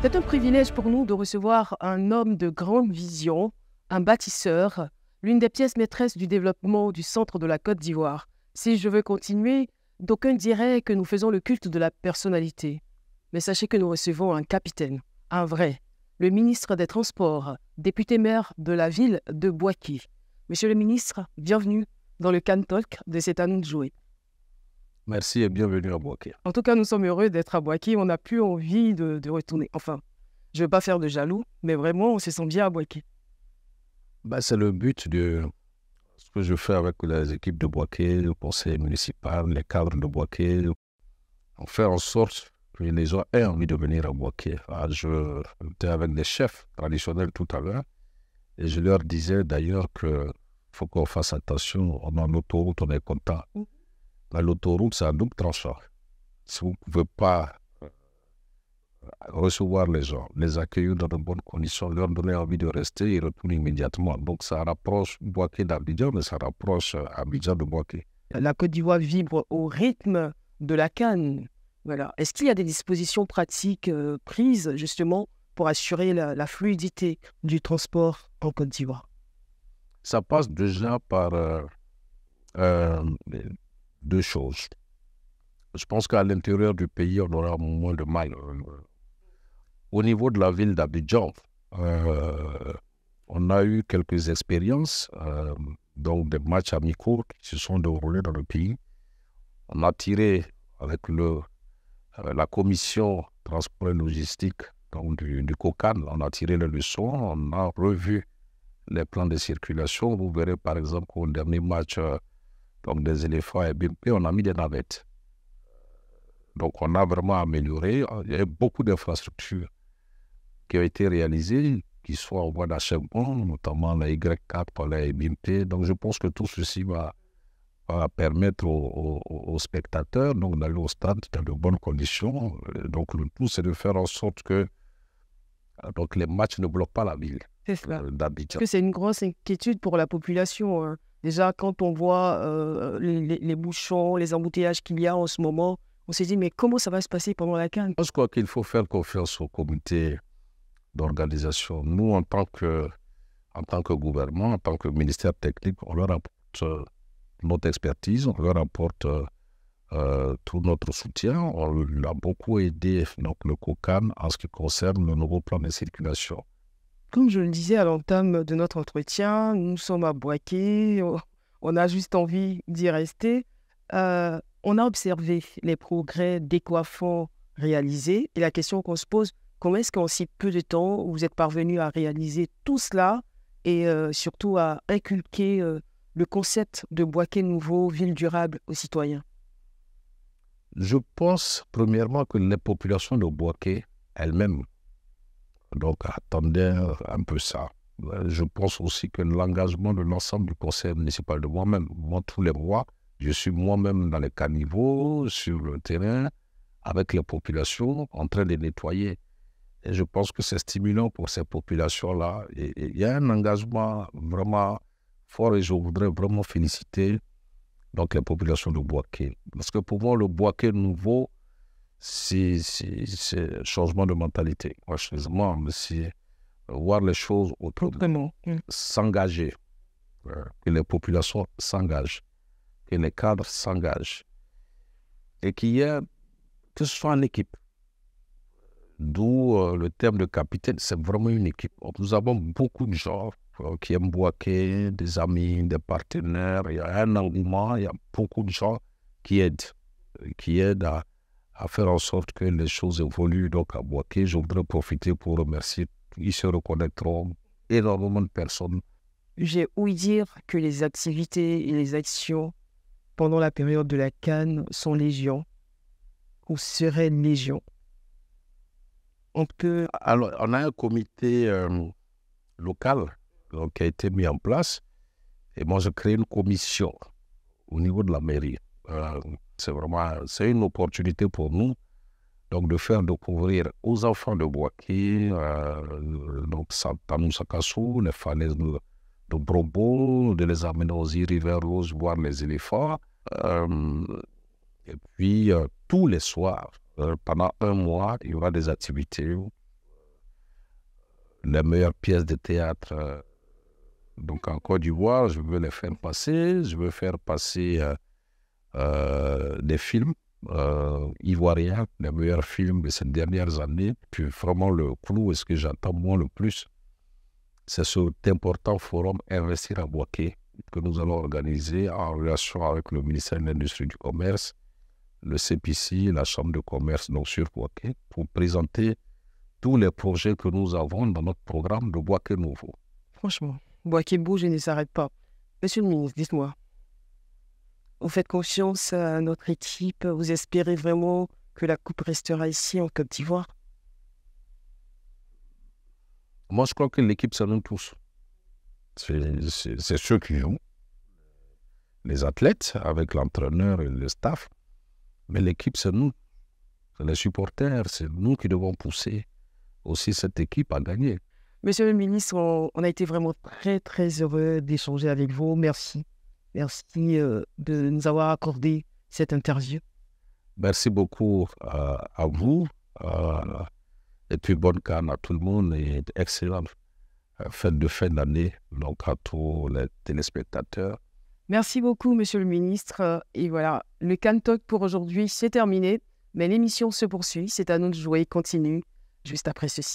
C'est un privilège pour nous de recevoir un homme de grande vision, un bâtisseur, l'une des pièces maîtresses du développement du centre de la Côte d'Ivoire. Si je veux continuer, d'aucuns diraient que nous faisons le culte de la personnalité. Mais sachez que nous recevons un capitaine, un vrai, le ministre des Transports, député-maire de la ville de Bouaké. Monsieur le ministre, bienvenue dans le Can Talk de C'est à nous de jouer. Merci et bienvenue à Bouaké. En tout cas, nous sommes heureux d'être à Bouaké. On n'a plus envie de retourner. Enfin, je ne veux pas faire de jaloux, mais vraiment, on se sent bien à Bouaké. C'est le but de ce que je fais avec les équipes de Bouaké, le conseil municipal, les cadres de Bouaké. On fait en sorte que les gens aient envie de venir à Bouaké. Je étais avec des chefs traditionnels tout à l'heure et je leur disais d'ailleurs qu'il faut qu'on fasse attention. On a l'autoroute, on est content. Mais l'autoroute, c'est un double tranchant. Si vous ne pouvez pas recevoir les gens, les accueillir dans de bonnes conditions, leur donner envie de rester, ils retournent immédiatement. Donc ça rapproche Bouaké d'Abidjan, mais ça rapproche Abidjan de Bouaké. La Côte d'Ivoire vibre au rythme de la CAN. Voilà. Est-ce qu'il y a des dispositions pratiques prises justement pour assurer la fluidité du transport en Côte d'Ivoire? Ça passe déjà par deux choses. Je pense qu'à l'intérieur du pays, on aura moins de mal. Au niveau de la ville d'Abidjan, on a eu quelques expériences, donc des matchs amicaux qui se sont déroulés dans le pays. On a tiré avec la commission transport et logistique donc du COCAN, on a tiré les leçons, on a revu les plans de circulation. Vous verrez par exemple qu'au dernier match donc des éléphants et BMP, on a mis des navettes. Donc on a vraiment amélioré. Il y a beaucoup d'infrastructures qui ont été réalisées, qui sont en voie d'achèvement, notamment la Y4 par la BMP. Donc je pense que tout ceci va permettre aux spectateurs donc, d'aller au stade dans de bonnes conditions. Donc le tout, c'est de faire en sorte que donc, les matchs ne bloquent pas la ville d'Abidjan. Parce que c'est une grosse inquiétude pour la population. Hein. Déjà, quand on voit les bouchons, les embouteillages qu'il y a en ce moment, on s'est dit, mais comment ça va se passer pendant la CAN? Je pense qu'il faut faire confiance au comité d'organisation. Nous, en tant que gouvernement, en tant que ministère technique, on leur apporte notre expertise, on leur apporte tout notre soutien. On a beaucoup aidé donc, le COCAN en ce qui concerne le nouveau plan de circulation. Comme je le disais à l'entame de notre entretien, nous sommes à Bouaké, on a juste envie d'y rester. On a observé les progrès décoiffants réalisés et la question qu'on se pose, comment est-ce qu'en si peu de temps, vous êtes parvenu à réaliser tout cela et surtout à inculquer le concept de Bouaké nouveau, ville durable aux citoyens? Je pense premièrement que les populations de Bouaké elles-mêmes donc attendaient un peu ça. Je pense aussi que l'engagement de l'ensemble du conseil municipal, de moi-même, moi tous les mois, je suis moi-même dans les caniveaux, sur le terrain, avec les populations, en train de nettoyer. Et je pense que c'est stimulant pour ces populations-là. Et il y a un engagement vraiment fort et je voudrais vraiment féliciter donc, les populations de Bouaké. Parce que pour moi, le Bouaké nouveau, c'est un changement de mentalité. Franchement, c'est voir les choses autrement. S'engager, que les populations s'engagent, que les cadres s'engagent. Et que ce soit une équipe. D'où le terme de capitaine, c'est vraiment une équipe. Nous avons beaucoup de gens qui aiment Bouaké, des amis, des partenaires. Il y a un engouement, il y a beaucoup de gens qui aident à faire en sorte que les choses évoluent. Donc à Bouaké, je voudrais profiter pour remercier. Ils se reconnaîtront, énormément de personnes. J'ai ouï dire que les activités et les actions pendant la période de la CAN sont légion ou seraient légion. Alors, on a un comité local donc, qui a été mis en place et moi j'ai créé une commission au niveau de la mairie. C'est une opportunité pour nous donc de faire découvrir aux enfants de Bouaké, donc Santanou Sakassou, les falaises de Brobo, de les amener aux îles Rivière Rose voir les éléphants. Et puis tous les soirs, pendant un mois, il y aura des activités les meilleures pièces de théâtre donc en Côte d'Ivoire. Je veux les faire passer. Je veux faire passer des films ivoiriens, les meilleurs films de ces dernières années. Puis vraiment le clou, et ce que j'entends moi le plus, c'est cet important forum Investir à Bouaké que nous allons organiser en relation avec le ministère de l'Industrie et du Commerce, le CPC, la Chambre de commerce donc sur Bouaké, pour présenter tous les projets que nous avons dans notre programme de Bouaké Nouveau. Franchement, Bouaké bouge et ne s'arrête pas. Monsieur le ministre, dites-moi, vous faites confiance à notre équipe? Vous espérez vraiment que la coupe restera ici en Côte d'Ivoire? Moi, je crois que l'équipe, c'est nous tous. C'est ceux qui jouent, les athlètes, avec l'entraîneur et le staff. Mais l'équipe, c'est nous. C'est les supporters, c'est nous qui devons pousser aussi cette équipe à gagner. Monsieur le ministre, on a été vraiment très, très heureux d'échanger avec vous. Merci. Merci de nous avoir accordé cette interview. Merci beaucoup à vous. Et puis bonne canne à tout le monde et excellente fête de fin d'année donc à tous les téléspectateurs. Merci beaucoup, monsieur le ministre. Et voilà, le Can Talk pour aujourd'hui, c'est terminé. Mais l'émission se poursuit. C'est à nous de jouer. Continue juste après ceci.